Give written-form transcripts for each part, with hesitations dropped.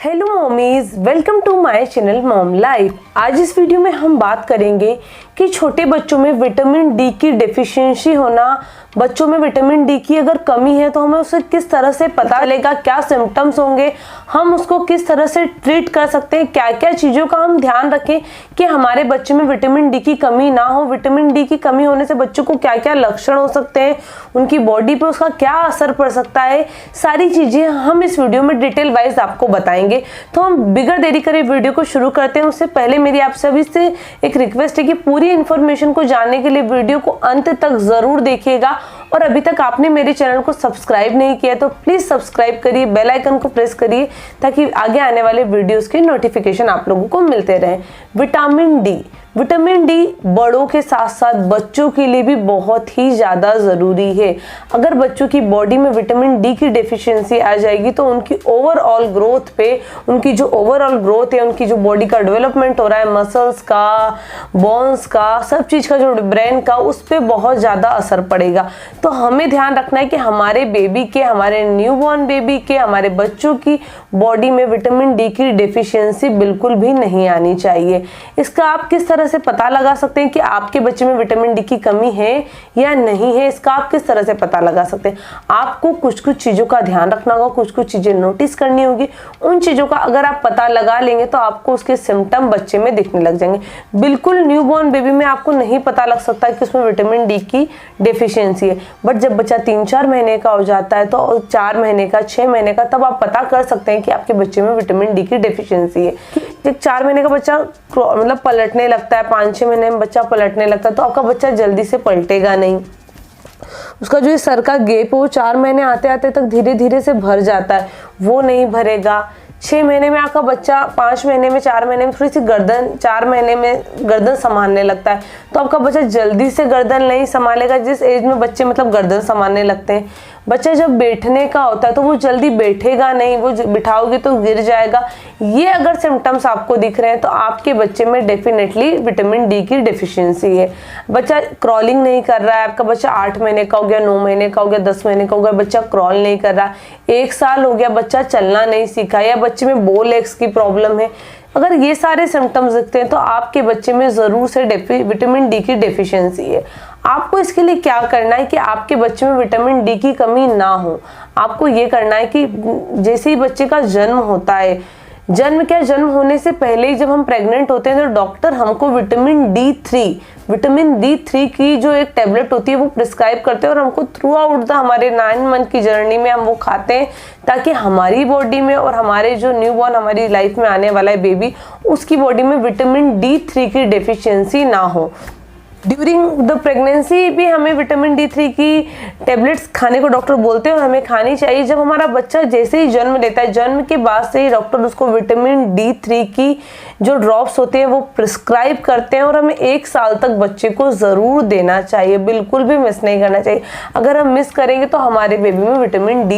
Hello mommies, welcome to my channel mom life. आज इस video में हम बात करेंगे कि छोटे बच्चों में विटामिन डी की डेफिशिएंसी होना, बच्चों में विटामिन डी की अगर कमी है तो हमें उसे किस तरह से पता चलेगा, क्या सिम्टम्स होंगे, हम उसको किस तरह से ट्रीट कर सकते हैं, क्या क्या चीज़ों का हम ध्यान रखें कि हमारे बच्चे में विटामिन डी की कमी ना हो। विटामिन डी की कमी होने से बच्चों को क्या क्या लक्षण हो सकते हैं, उनकी बॉडी पे उसका क्या असर पड़ सकता है, सारी चीज़ें हम इस वीडियो में डिटेल वाइज आपको बताएंगे। तो हम बिगर देरी करे वीडियो को शुरू करते हैं। उससे पहले मेरी आप सभी से एक रिक्वेस्ट है कि पूरी इन्फॉर्मेशन को जानने के लिए वीडियो को अंत तक जरूर देखिएगा, और अभी तक आपने मेरे चैनल को सब्सक्राइब नहीं किया तो प्लीज सब्सक्राइब करिए, बेल आइकन को प्रेस करिए ताकि आगे आने वाले वीडियोस के नोटिफिकेशन आप लोगों को मिलते रहें। विटामिन डी बड़ों के साथ साथ बच्चों के लिए भी बहुत ही ज़्यादा ज़रूरी है। अगर बच्चों की बॉडी में विटामिन डी की डेफिशिएंसी आ जाएगी तो उनकी ओवरऑल ग्रोथ पे, उनकी जो ओवरऑल ग्रोथ है, उनकी जो बॉडी का डेवलपमेंट हो रहा है, मसल्स का, बोन्स का, सब चीज़ का, जो ब्रेन का, उस पर बहुत ज़्यादा असर पड़ेगा। तो हमें ध्यान रखना है कि हमारे बेबी के, हमारे न्यूबॉर्न बेबी के, हमारे बच्चों की बॉडी में विटामिन डी की डेफिशिएंसी बिल्कुल भी नहीं आनी चाहिए। इसका आप किस तरह से पता लगा सकते हैं कि आपके बच्चे में विटामिन डी की कमी है या नहीं है, इसका आप किस तरह से पता लगा सकते हैं। आपको कुछ कुछ चीज़ों का ध्यान रखना होगा, कुछ कुछ चीज़ें नोटिस करनी होगी। उन चीज़ों का अगर आप पता लगा लेंगे तो आपको उसके सिम्टम बच्चे में दिखने लग जाएंगे। बिल्कुल न्यूबॉर्न बेबी में आपको नहीं पता लग सकता कि उसमें विटामिन डी की डेफिशिएंसी है, बट जब बच्चा 3-4 महीने का हो जाता है तो 4 महीने का, 6 महीने का, तब आप पता कर सकते हैं कि आपके बच्चे में विटामिन डी की डेफिशिएंसी है। जब 4 महीने का बच्चा मतलब पलटने लगता है, 5-6 महीने में बच्चा पलटने लगता है, तो आपका बच्चा जल्दी से पलटेगा नहीं। उसका जो सर का गैप है वो 4 महीने आते आते तक धीरे धीरे से भर जाता है, वो नहीं भरेगा। 6 महीने में आपका बच्चा 5 महीने में, 4 महीने में थोड़ी सी गर्दन, 4 महीने में गर्दन संभालने लगता है, तो आपका बच्चा जल्दी से गर्दन नहीं संभालेगा। जिस एज में बच्चे मतलब गर्दन संभालने लगते हैं, बच्चा जब बैठने का होता है तो वो जल्दी बैठेगा नहीं, वो बिठाओगे तो गिर जाएगा। ये अगर सिम्टम्स आपको दिख रहे हैं तो आपके बच्चे में डेफिनेटली विटामिन डी की डेफिशिएंसी है। बच्चा क्रॉलिंग नहीं कर रहा है, आपका बच्चा 8 महीने का हो गया, 9 महीने का हो गया, 10 महीने का हो गया, बच्चा क्रॉल नहीं कर रहा, 1 साल हो गया, बच्चा चलना नहीं सीखा, या बच्चे में बो लेग्स की प्रॉब्लम है, अगर ये सारे सिम्टम्स दिखते हैं तो आपके बच्चे में ज़रूर से विटामिन डी की डेफिशिएंसी है। आपको इसके लिए क्या करना है कि आपके बच्चे में विटामिन डी की कमी ना हो। आपको ये करना है कि जैसे ही बच्चे का जन्म होता है, जन्म होने से पहले ही जब हम प्रेग्नेंट होते हैं तो डॉक्टर हमको विटामिन डी 3 की जो एक टेबलेट होती है वो प्रिस्क्राइब करते हैं, और हमको थ्रू आउट द हमारे 9 मंथ की जर्नी में हम वो खाते हैं ताकि हमारी बॉडी में और हमारे जो न्यूबॉर्न हमारी लाइफ में आने वाला है बेबी, उसकी बॉडी में विटामिन डी 3 की डेफिशिएंसी ना हो। ड्यूरिंग द प्रेगनेंसी भी हमें विटामिन डी 3 की टेबलेट्स खाने को डॉक्टर बोलते हैं और हमें खानी चाहिए। जब हमारा बच्चा जैसे ही जन्म लेता है, जन्म के बाद से ही डॉक्टर उसको विटामिन डी 3 की जो ड्रॉप्स होते हैं वो प्रिस्क्राइब करते हैं, और हमें 1 साल तक बच्चे को ज़रूर देना चाहिए, बिल्कुल भी मिस नहीं करना चाहिए। अगर हम मिस करेंगे तो हमारे बेबी में विटामिन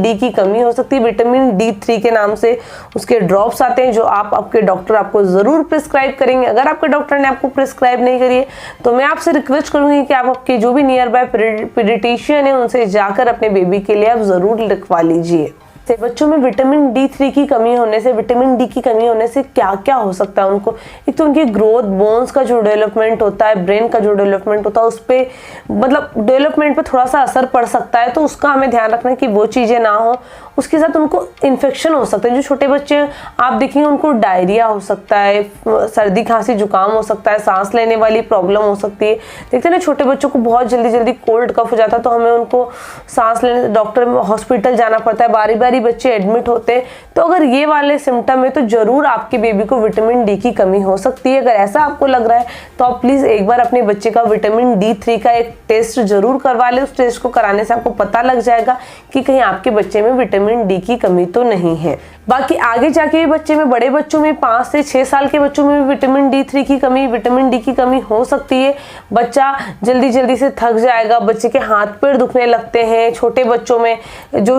डी की कमी हो सकती है। विटामिन डी 3 के नाम से उसके ड्रॉप्स आते हैं जो आपके डॉक्टर आपको ज़रूर प्रिस्क्राइब करेंगे। अगर आपके डॉक्टर ने आपको प्रिस्क्राइब नहीं करी है तो मैं आपसे रिक्वेस्ट करूंगी कि आप आपके जो भी नियर बाय पीडियाट्रिशियन है उनसे जाकर अपने बेबी के लिए आप ज़रूर लिखवा लीजिए। बच्चों में विटामिन डी 3 की कमी होने से, विटामिन डी की कमी होने से क्या क्या हो सकता है उनको। एक तो उनकी ग्रोथ, बोन्स का जो डेवलपमेंट होता है, ब्रेन का जो डेवलपमेंट होता है, उस पर मतलब डेवलपमेंट पे थोड़ा सा असर पड़ सकता है, तो उसका हमें ध्यान रखना है कि वो चीज़ें ना हो। उसके साथ उनको इन्फेक्शन हो सकता है। जो छोटे बच्चे हैं आप देखेंगे उनको डायरिया हो सकता है, सर्दी खांसी जुकाम हो सकता है, सांस लेने वाली प्रॉब्लम हो सकती है। देखते हैं ना छोटे बच्चों को बहुत जल्दी कोल्ड कफ हो जाता है तो हमें उनको सांस लेने डॉक्टर हॉस्पिटल जाना पड़ता है, बारी बारी बच्चे एडमिट होते हैं। तो अगर ये वाले सिम्टम है तो जरूर आपके बेबी को विटामिन डी की कमी हो सकती है। अगर ऐसा आपको लग रहा है तो आप प्लीज एक बार अपने बच्चे का विटामिन डी 3 का एक टेस्ट जरूर करवा लें। उस टेस्ट को कराने से आपको पता लग जाएगा कि कहीं आपके बच्चे में विटामिन डी की कमी तो नहीं है। बाकी आगे जाके बच्चे में, बड़े बच्चों में 5 से 6 साल के बच्चों में विटामिन डी 3 की कमी, विटामिन डी की कमी हो सकती है। बच्चा जल्दी से थक जाएगा, बच्चे के हाथ पैर दुखने लगते हैं। छोटे बच्चों में जो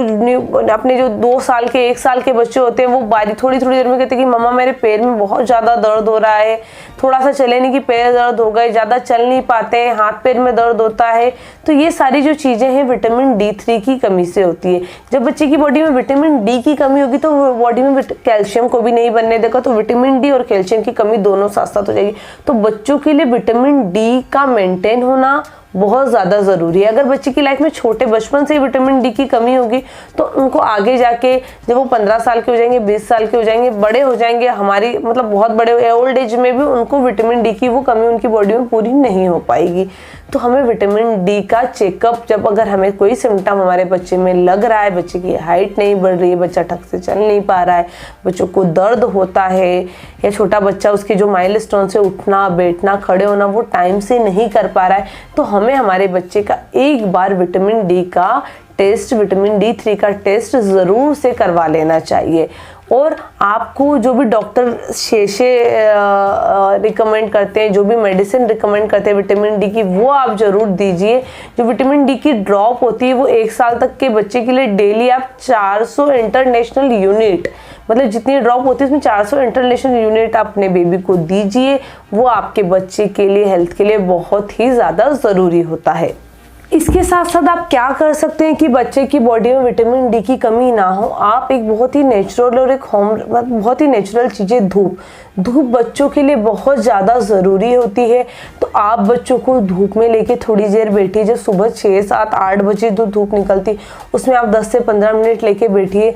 अपने जो 2 साल के 1 साल के बच्चे होते हैं वो थोड़ी देर में कहते हैं कि मम्मा मेरे पैर में बहुत ज़्यादा दर्द हो रहा है, थोड़ा सा चले नहीं कि पैर दर्द हो गए, ज़्यादा चल नहीं पाते हैं, हाथ पैर में दर्द होता है। तो ये सारी जो चीज़ें हैं विटामिन D3 की कमी से होती है। जब बच्चे की बॉडी में विटामिन D की कमी होगी तो बॉडी में कैल्शियम को भी नहीं बनने देगा, तो विटामिन D और कैल्शियम की कमी दोनों साथ साथ हो जाएगी। तो बच्चों के लिए विटामिन D का मेंटेन होना बहुत ज़्यादा ज़रूरी है। अगर बच्चे की लाइफ में छोटे बचपन से ही विटामिन D की कमी होगी तो उनको आगे जाके जब वो 15 साल के हो जाएंगे, 20 साल के हो जाएंगे, बड़े हो जाएंगे, हमारी मतलब बहुत बड़े ओल्ड एज में भी उनको विटामिन D की वो कमी उनकी बॉडी में पूरी नहीं हो पाएगी। तो हमें विटामिन D का चेकअप, जब अगर हमें कोई सिम्टम हमारे बच्चे में लग रहा है, बच्चे की हाइट नहीं बढ़ रही है, बच्चा ढंग से चल नहीं पा रहा है, बच्चों को दर्द होता है, या छोटा बच्चा उसके जो माइलस्टोन से उठना बैठना खड़े होना वो टाइम से नहीं कर पा रहा है, तो हमें हमारे बच्चे का एक बार विटामिन D का टेस्ट, विटामिन D3 का टेस्ट ज़रूर से करवा लेना चाहिए। और आपको जो भी डॉक्टर शेषे रिकमेंड करते हैं, जो भी मेडिसिन रिकमेंड करते हैं विटामिन D की, वो आप ज़रूर दीजिए। जो विटामिन D की ड्रॉप होती है वो 1 साल तक के बच्चे के लिए डेली आप 400 इंटरनेशनल यूनिट, मतलब जितनी ड्रॉप होती है उसमें 400 इंटरनेशनल यूनिट अपने बेबी को दीजिए। वो आपके बच्चे के लिए, हेल्थ के लिए बहुत ही ज़्यादा ज़रूरी होता है। इसके साथ साथ आप क्या कर सकते हैं कि बच्चे की बॉडी में विटामिन D की कमी ना हो। आप एक बहुत ही नेचुरल और बहुत ही नेचुरल चीज़ें, धूप बच्चों के लिए बहुत ज़्यादा ज़रूरी होती है। तो आप बच्चों को धूप में लेके थोड़ी देर बैठिए। जब सुबह 6, 7, 8 बजे धूप निकलती उसमें आप 10 से 15 मिनट लेके बैठिए।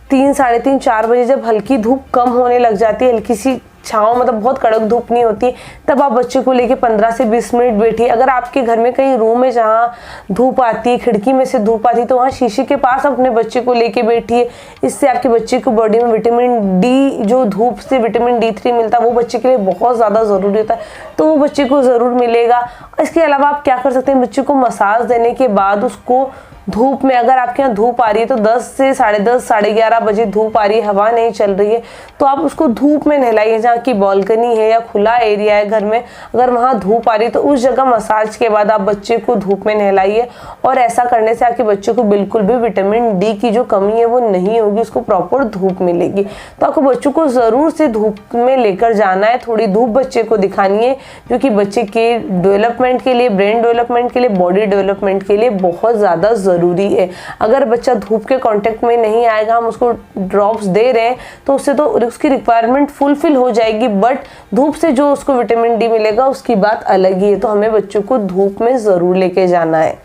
3, साढ़े 3, 4 बजे जब हल्की धूप कम होने लग जाती है, हल्की सी छाँव, मतलब बहुत कड़क धूप नहीं होती, तब आप बच्चे को लेके 15 से 20 मिनट बैठिए। अगर आपके घर में कहीं रूम है जहाँ धूप आती है, खिड़की में से धूप आती है, तो वहाँ शीशे के पास अपने बच्चे को लेके बैठिए। इससे आपके बच्चे को बॉडी में विटामिन D, जो धूप से विटामिन D3 मिलता है वो बच्चे के लिए बहुत ज़्यादा ज़रूरी होता है, तो वो बच्चे को ज़रूर मिलेगा। इसके अलावा आप क्या कर सकते हैं, बच्चे को मसाज देने के बाद उसको धूप में, अगर आपके यहाँ धूप आ रही है तो 10 से 10:30, 11:30 बजे धूप आ रही है, हवा नहीं चल रही है, तो आप उसको धूप में नहलाइए। जहाँ की बालकनी है या खुला एरिया है घर में, अगर वहाँ धूप आ रही है तो उस जगह मसाज के बाद आप बच्चे को धूप में नहलाइए। और ऐसा करने से आपके बच्चे को बिल्कुल भी विटामिन D की जो कमी है वो नहीं होगी, उसको प्रॉपर धूप मिलेगी। तो आपको बच्चों को ज़रूर से धूप में लेकर जाना है, थोड़ी धूप बच्चे को दिखानी है, जो कि बच्चे के डेवलपमेंट के लिए, ब्रेन डेवलपमेंट के लिए, बॉडी डेवलपमेंट के लिए बहुत ज़्यादा ज़रूरी है। अगर बच्चा धूप के कांटेक्ट में नहीं आएगा, हम उसको ड्रॉप्स दे रहे हैं तो उससे तो उसकी रिक्वायरमेंट फुलफिल हो जाएगी, बट धूप से जो उसको विटामिन D मिलेगा उसकी बात अलग ही है। तो हमें बच्चों को धूप में ज़रूर लेके जाना है।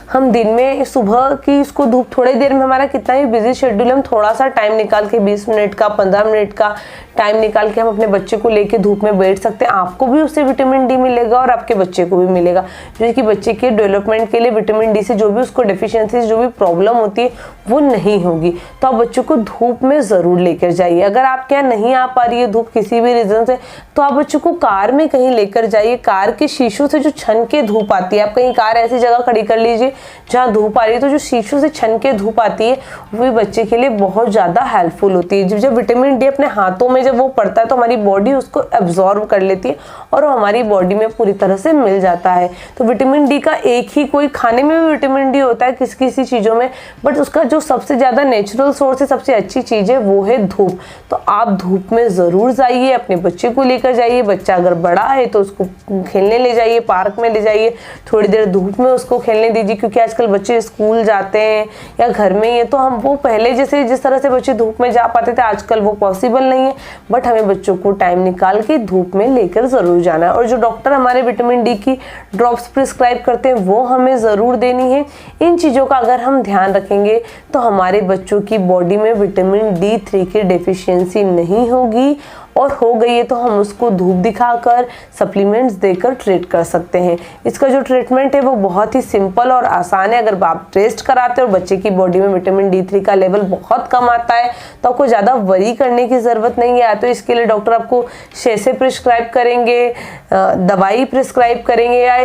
हम दिन में सुबह की इसको धूप, थोड़ी देर में, हमारा कितना भी बिजी शेड्यूल है, हम थोड़ा सा टाइम निकाल के 20 मिनट का, 15 मिनट का टाइम निकाल के हम अपने बच्चे को लेके धूप में बैठ सकते हैं। आपको भी उससे विटामिन D मिलेगा और आपके बच्चे को भी मिलेगा, जो कि बच्चे के डेवलपमेंट के लिए विटामिन D से जो भी उसको डेफिशिएंसी, जो भी प्रॉब्लम होती है वो नहीं होगी। तो आप बच्चों को धूप में ज़रूर लेकर जाइए। अगर आप क्या नहीं आ पा रही है धूप किसी भी रीज़न से, तो आप बच्चों को कार में कहीं लेकर जाइए। कार के शीशों से जो छन के धूप आती है, आप कहीं कार ऐसी जगह खड़ी कर लीजिए जहाँ धूप आ रही है, तो जो शीशों से छन के धूप आती है वो बच्चे के लिए बहुत ज़्यादा हेल्पफुल होती है। जब विटामिन D अपने हाथों में जब वो पड़ता है तो हमारी बॉडी उसको एब्जॉर्ब कर लेती है और वो हमारी बॉडी में पूरी तरह से मिल जाता है। तो विटामिन D का एक ही, कोई खाने में भी विटामिन D होता है किसी किसी चीज़ों में, बट उसका जो सबसे ज़्यादा नेचुरल सोर्स है, सबसे अच्छी चीज़ है, वो है धूप। तो आप धूप में ज़रूर जाइए, अपने बच्चे को लेकर जाइए। बच्चा अगर बड़ा है तो उसको खेलने ले जाइए, पार्क में ले जाइए, थोड़ी देर धूप में उसको खेलने दीजिए, क्योंकि आजकल बच्चे स्कूल जाते हैं या घर में ही है, तो हम वो पहले जैसे जिस तरह से बच्चे धूप में जा पाते थे आजकल वो पॉसिबल नहीं है, बट हमें बच्चों को टाइम निकाल के धूप में लेकर ज़रूर जाना है। और जो डॉक्टर हमारे विटामिन D की ड्रॉप्स प्रिस्क्राइब करते हैं वो हमें ज़रूर देनी है। इन चीज़ों का अगर हम ध्यान रखेंगे तो हमारे बच्चों की बॉडी में विटामिन D3 की डेफिशिएंसी नहीं होगी, और हो गई है तो हम उसको धूप दिखाकर, सप्लीमेंट्स देकर ट्रीट कर सकते हैं। इसका जो ट्रीटमेंट है वो बहुत ही सिंपल और आसान है। अगर आप टेस्ट कराते हो और बच्चे की बॉडी में विटामिन D3 का लेवल बहुत कम आता है तो आपको ज़्यादा वरी करने की ज़रूरत नहीं है। तो इसके लिए डॉक्टर आपको शेषे प्रिस्क्राइब करेंगे, दवाई प्रिस्क्राइब करेंगे, या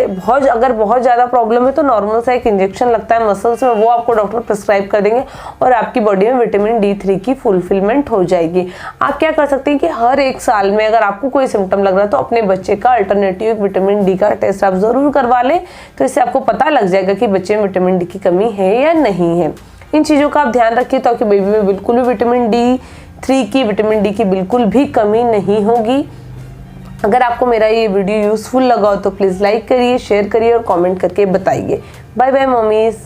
अगर बहुत ज़्यादा प्रॉब्लम है तो नॉर्मल सा एक इंजेक्शन लगता है मसल्स में, वो आपको डॉक्टर प्रिस्क्राइब कर देंगे और आपकी बॉडी में विटामिन D3 की फुलफिलमेंट हो जाएगी। आप क्या कर सकते हैं कि हर 1 साल में अगर आपको कोई सिम्टम लग रहा है तो अपने बच्चे का अल्टरनेटिव विटामिन D का टेस्ट आप ज़रूर करवा लें, तो इससे आपको पता लग जाएगा कि बच्चे में विटामिन D की कमी है या नहीं है। इन चीज़ों का आप ध्यान रखिए ताकि बेबी में बिल्कुल भी विटामिन डी की बिल्कुल भी कमी नहीं होगी। अगर आपको मेरा ये वीडियो यूज़फुल लगा हो तो प्लीज़ लाइक करिए, शेयर करिए और कमेंट करके बताइए। Bye bye mummy's.